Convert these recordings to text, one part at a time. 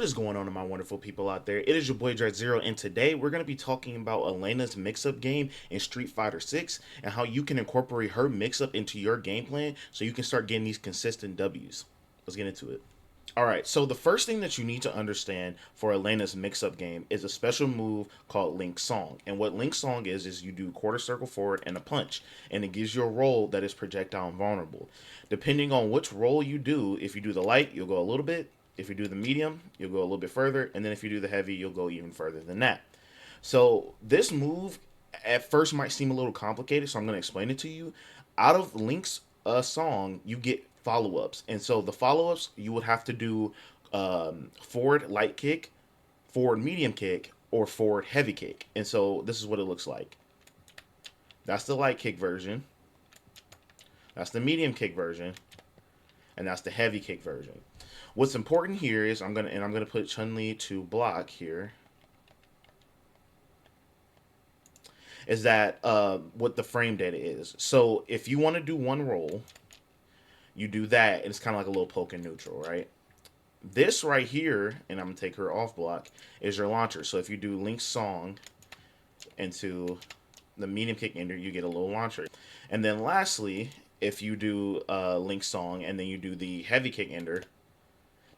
is going on, my wonderful people out there? It is your boy Dread Zero, and today we're going to be talking about Elena's mix-up game in Street Fighter 6 and how you can incorporate her mix-up into your game plan so you can start getting these consistent W's. Let's get into it. All right, so the first thing that you need to understand for Elena's mix-up game is a special move called Link Song. And what Link Song is you do quarter circle forward and a punch, and it gives you a roll that is projectile invulnerable. Depending on which roll you do, if you do the light, you'll go a little bit. If you do the medium, you'll go a little bit further, and then if you do the heavy, you'll go even further than that. So this move at first might seem a little complicated, so I'm going to explain it to you. Out of Link's song, you get follow-ups, and so the follow-ups you would have to do forward light kick, forward medium kick, or forward heavy kick. And so this is what it looks like. That's the light kick version. That's the medium kick version, and that's the heavy kick version. What's important here is I'm gonna put Chun-Li to block here. Is that what the frame data is? So if you want to do one roll, you do that, and it's kind of like a little poke in neutral, right? This right here, and I'm gonna take her off block, is your launcher. So if you do Link's song into the medium kick ender, you get a little launcher. And then lastly, if you do Link's song and then you do the heavy kick ender,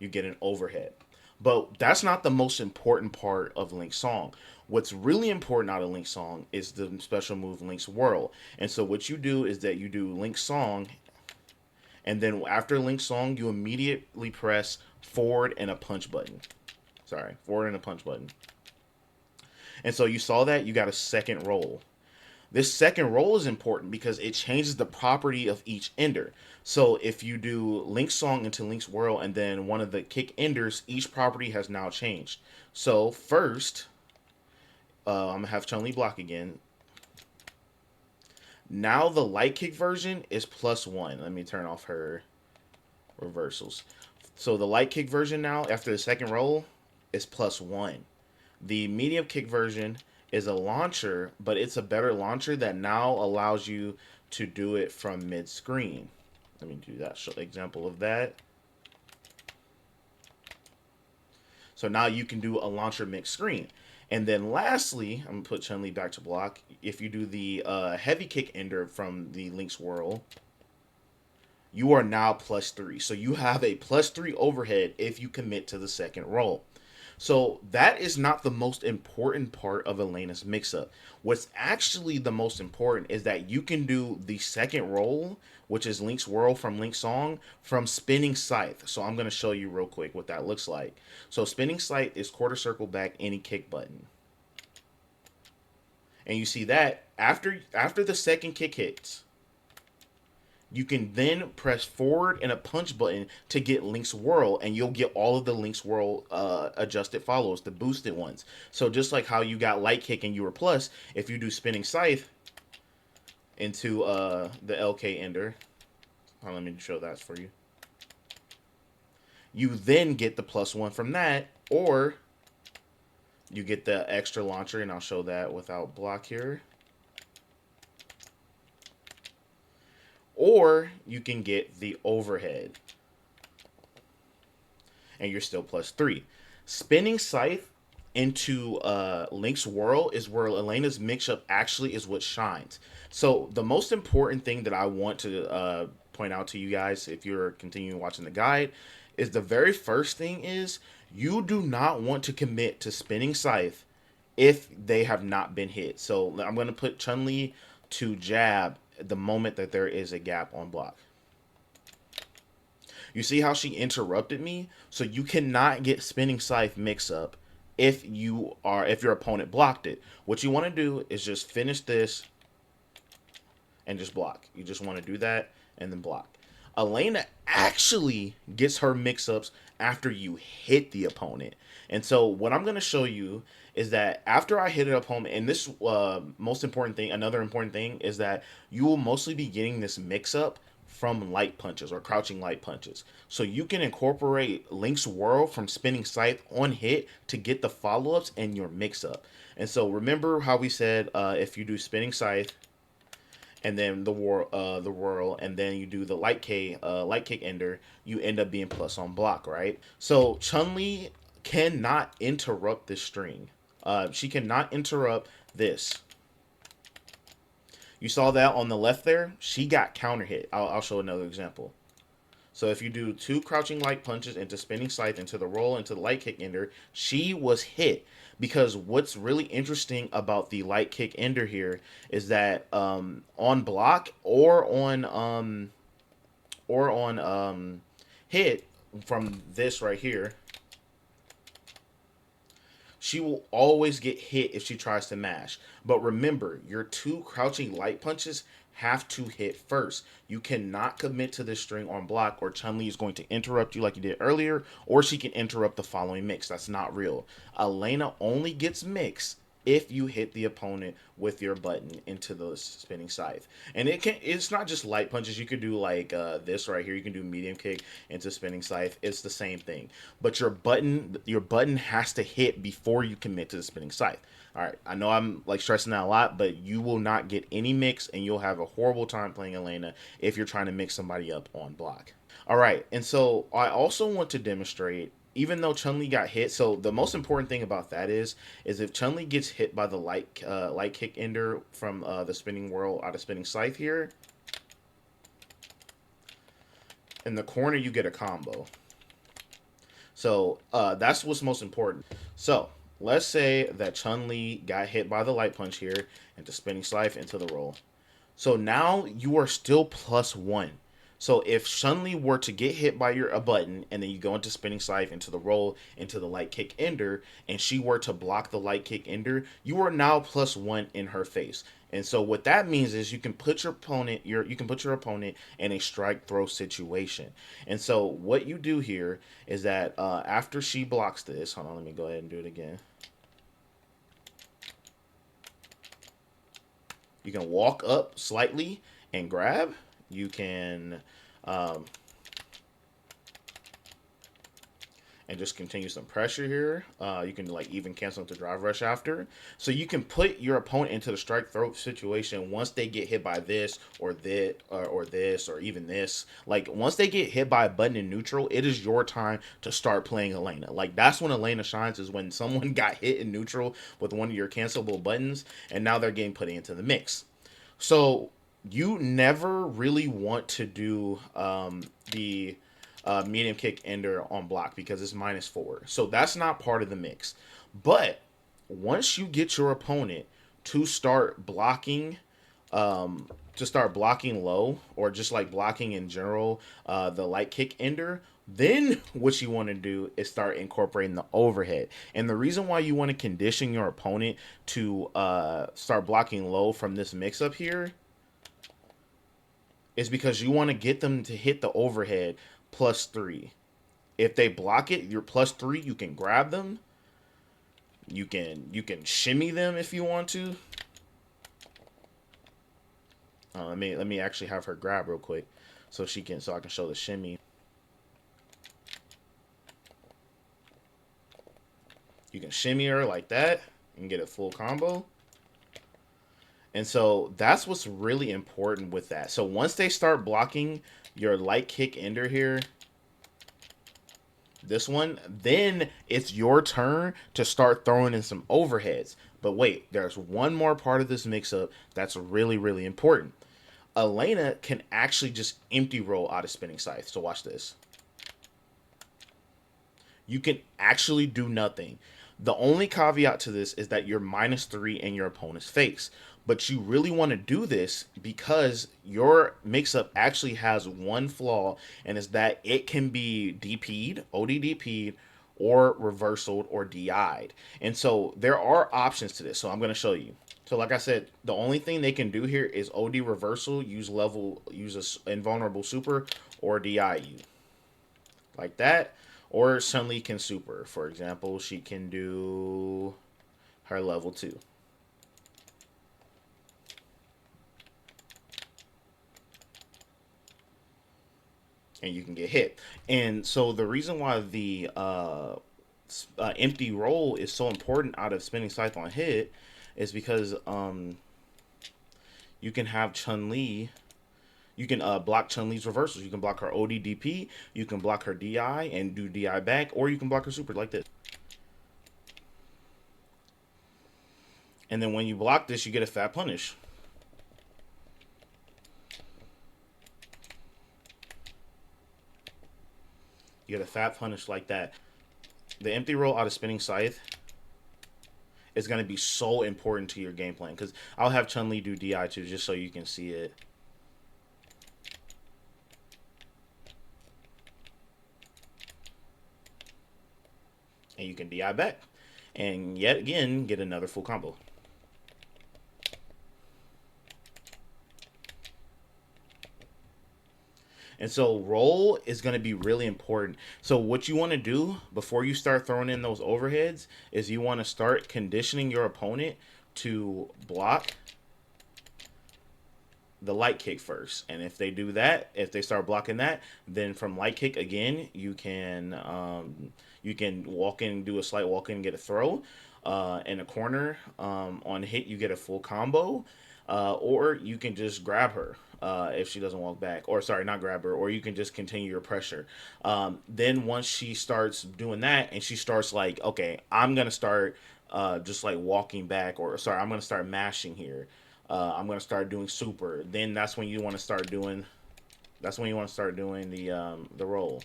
you get an overhead. But that's not the most important part of Link's song. What's really important out of Link's song is the special move Link's Whirl. And so what you do is that you do Link's song, and then after Link's song, you immediately press forward and a punch button. Sorry, forward and a punch button. And so you saw that you got a second roll. This second roll is important because it changes the property of each ender. So if you do Link's song into Link's Whirl and then one of the kick enders, each property has now changed. So first, I'm going to have Chun-Li block again. Now the light kick version is +1. Let me turn off her reversals. So the light kick version now, after the second roll, is +1. The medium kick version is a launcher, but it's a better launcher that now allows you to do it from mid-screen. Let me do that example of that. So now you can do a launcher mixed screen. And then lastly, I'm going to put Chun-Li back to block. If you do the heavy kick ender from the Link's Whirl, you are now +3. So you have a +3 overhead if you commit to the second roll. So that is not the most important part of Elena's mix-up. What's actually the most important is that you can do the second roll, which is Link's Whirl from Link's Song, from Spinning Scythe. So I'm going to show you real quick what that looks like. So Spinning Scythe is quarter circle back any kick button. And you see that after the second kick hits, you can then press forward and a punch button to get Link's Whirl, and you'll get all of the Link's Whirl adjusted follows, the boosted ones. So just like how you got light kick and you were plus, if you do Spinning Scythe into the LK ender, let me show that for you. You then get the +1 from that, or you get the extra launcher, and I'll show that without block here. Or you can get the overhead, and you're still +3. Spinning Scythe into Link's Whirl is where Elena's mix-up actually is what shines. So the most important thing that I want to point out to you guys, if you're continuing watching the guide, is the very first thing is you do not want to commit to Spinning Scythe if they have not been hit. So I'm going to put Chun-Li to jab the moment that there is a gap on block. You see how she interrupted me? So you cannot get Spinning Scythe mix up if your opponent blocked it. What you want to do is just finish this and just block. You just want to do that and then block. Elena actually gets her mix-ups after you hit the opponent. And so what I'm going to show you is that after I hit an opponent, and this most important thing, another important thing is that you will mostly be getting this mix-up from light punches or crouching light punches. So you can incorporate Link's Whirl from Spinning Scythe on hit to get the follow-ups and your mix-up. And so remember how we said if you do Spinning Scythe, and then the whirl, and then you do the light kick ender, you end up being plus on block, right? So Chun-Li cannot interrupt this string. She cannot interrupt this. You saw that on the left there? She got counter hit. I'll show another example. So if you do two crouching light punches into spinning scythe into the roll into the light kick ender, she was hit. Because what's really interesting about the light kick ender here is that on block or on hit from this right here, she will always get hit if she tries to mash. But remember, your two crouching light punches have to hit first. You cannot commit to this string on block, or Chun-Li is going to interrupt you like you did earlier, or she can interrupt the following mix. That's not real. Elena only gets mix if you hit the opponent with your button into the spinning scythe. And it's not just light punches. You could do like this right here. You can do medium kick into spinning scythe. It's the same thing. But your button has to hit before you commit to the spinning scythe. All right, I know I'm like stressing that a lot, but you will not get any mix and you'll have a horrible time playing Elena if you're trying to mix somebody up on block. All right, and so I also want to demonstrate, even though Chun Li got hit. So the most important thing about that is if Chun Li gets hit by the light kick ender from the spinning whirl out of spinning scythe here, in the corner you get a combo. So that's what's most important. So let's say that Chun Li got hit by the light punch here into spinning scythe into the roll. So now you are still +1. So if Chun-Li were to get hit by a button and then you go into spinning scythe into the roll into the light kick ender and she were to block the light kick ender, you are now +1 in her face. And so what that means is you can put your opponent in a strike throw situation. And so what you do here is that after she blocks this, hold on, let me go ahead and do it again. You can walk up slightly and grab. You can and just continue some pressure here. You can like even cancel into drive rush after. So you can put your opponent into the strike throw situation once they get hit by this or this or even this. Like once they get hit by a button in neutral, it is your time to start playing Elena. Like that's when Elena shines, is when someone got hit in neutral with one of your cancelable buttons and now they're getting put into the mix. So you never really want to do the medium kick ender on block because it's -4. So that's not part of the mix. But once you get your opponent to start blocking, low or just like blocking in general, the light kick ender, then what you want to do is start incorporating the overhead. And the reason why you want to condition your opponent to start blocking low from this mix up here is because you want to get them to hit the overhead +3. If they block it, you're +3. You can grab them. You can shimmy them if you want to. Let me actually have her grab real quick so I can show the shimmy. You can shimmy her like that and get a full combo. And so that's what's really important with that. So once they start blocking your light kick ender here, this one, then it's your turn to start throwing in some overheads. But wait, there's one more part of this mix-up that's really, really important. Elena can actually just empty roll out of spinning scythe. So watch this. You can actually do nothing. The only caveat to this is that you're -3 in your opponent's face. But you really want to do this because your mix-up actually has one flaw, and is that it can be DP'd, OD or reversaled or DI'd. And so there are options to this. So I'm going to show you. So like I said, the only thing they can do here is OD reversal, use a invulnerable super, or DI you. Like that. Or Chun-Li can super. For example, she can do her level 2. And you can get hit. And so the reason why the empty roll is so important out of spinning scythe on hit is because you can have Chun-Li. You can block Chun-Li's reversals. You can block her ODDP. You can block her DI and do DI back, or you can block her super like this. And then when you block this, you get a fat punish. You get a fat punish like that. The empty roll out of spinning scythe is going to be so important to your game plan, because I'll have Chun-Li do DI too, just so you can see it. And you can DI back. And yet again, get another full combo. And so roll is going to be really important. So what you want to do before you start throwing in those overheads is you want to start conditioning your opponent to block the light kick first. And if they do that, if they start blocking that, then from light kick again, you can walk in, do a slight walk in, and get a throw. In a corner, on hit, you get a full combo. Or you can just grab her if she doesn't walk back. Or, sorry, not grab her. Or you can just continue your pressure. Then once she starts doing that and she starts like, okay, I'm going to start just like walking back. Or, sorry, I'm going to start mashing here. I'm going to start doing super. Then that's when you want to start doing... That's when you want to start doing the roll.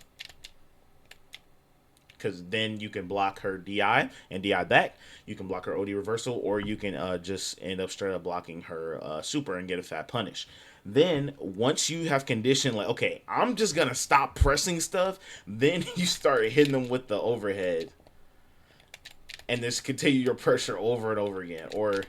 Because then you can block her DI and DI back. You can block her OD reversal, or you can just end up straight up blocking her super and get a fat punish. Then once you have conditioned, like, okay, I'm just going to stop pressing stuff, then you start hitting them with the overhead. And just continue your pressure over and over again. Or...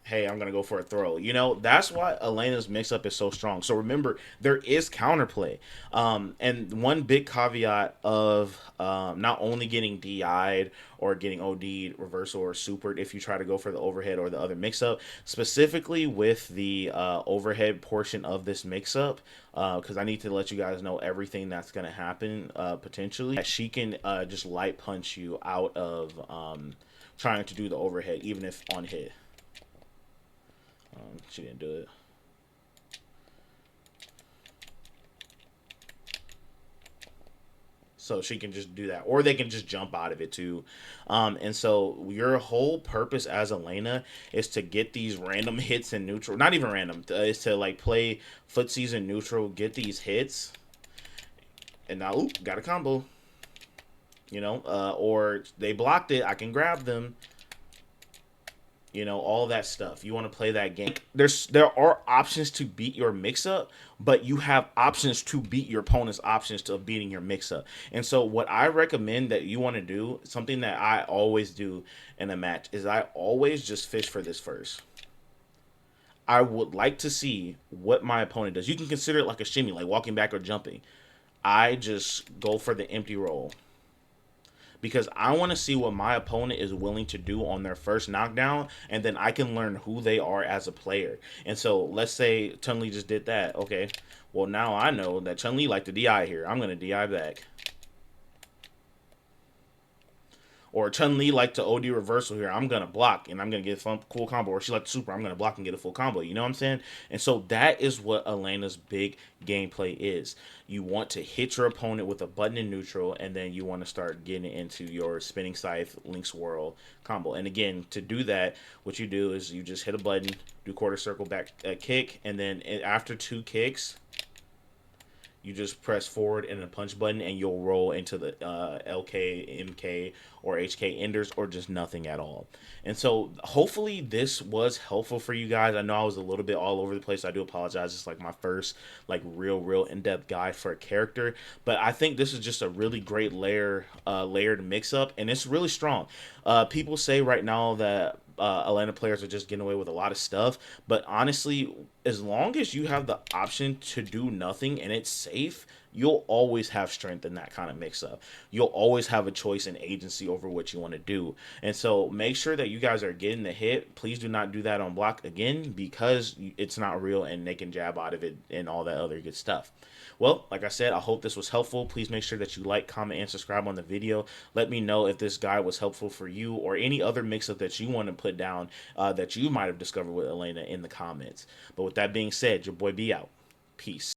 hey, I'm going to go for a throw. You know, that's why Elena's mix-up is so strong. So remember, there is counterplay. And one big caveat of not only getting DI'd or getting OD'd, reversal, or supered if you try to go for the overhead or the other mix-up, specifically with the overhead portion of this mix-up, because I need to let you guys know everything that's going to happen potentially. She can just light punch you out of trying to do the overhead, even if on hit. She didn't do it. So she can just do that. Or they can just jump out of it too. And so your whole purpose as Elena is to get these random hits in neutral. Not even random. Is to like play footsies in neutral, get these hits. And now, oop, got a combo. You know, or they blocked it. I can grab them. You know, all that stuff. You want to play that game. There are options to beat your mix-up, but you have options to beat your opponent's options to beating your mix-up. And so what I recommend that you want to do, something that I always do in a match, is I always just fish for this first. I would like to see what my opponent does. You can consider it like a shimmy, like walking back or jumping. I just go for the empty roll, because I want to see what my opponent is willing to do on their first knockdown, and then I can learn who they are as a player. And so let's say Chun-Li just did that. Okay, well, now I know that Chun-Li liked to DI here. I'm going to DI back. Or Chun-Li like to OD reversal here. I'm going to block, and I'm going to get a cool combo. Or she like super. I'm going to block and get a full combo. You know what I'm saying? And so that is what Elena's big gameplay is. You want to hit your opponent with a button in neutral, and then you want to start getting into your spinning scythe, link swirl combo. And again, to do that, what you do is you just hit a button, do quarter circle back kick, and then after 2 kicks, you just press forward and a punch button, and you'll roll into the LK, MK, or HK enders, or just nothing at all. And so hopefully this was helpful for you guys. I know I was a little bit all over the place. I do apologize. It's like my first like real in-depth guide for a character. But I think this is just a really great layered mix-up, and it's really strong. People say right now that Elena players are just getting away with a lot of stuff, but honestly, as long as you have the option to do nothing and it's safe, you'll always have strength in that kind of mix-up. You'll always have a choice and agency over what you want to do. And so make sure that you guys are getting the hit. Please do not do that on block again, because it's not real and they can jab out of it and all that other good stuff. Well, like I said, I hope this was helpful. Please make sure that you like, comment, and subscribe on the video. Let me know if this guide was helpful for you, or any other mix-up that you want to put down that you might have discovered with Elena in the comments. But with that being said, your boy B out. Peace.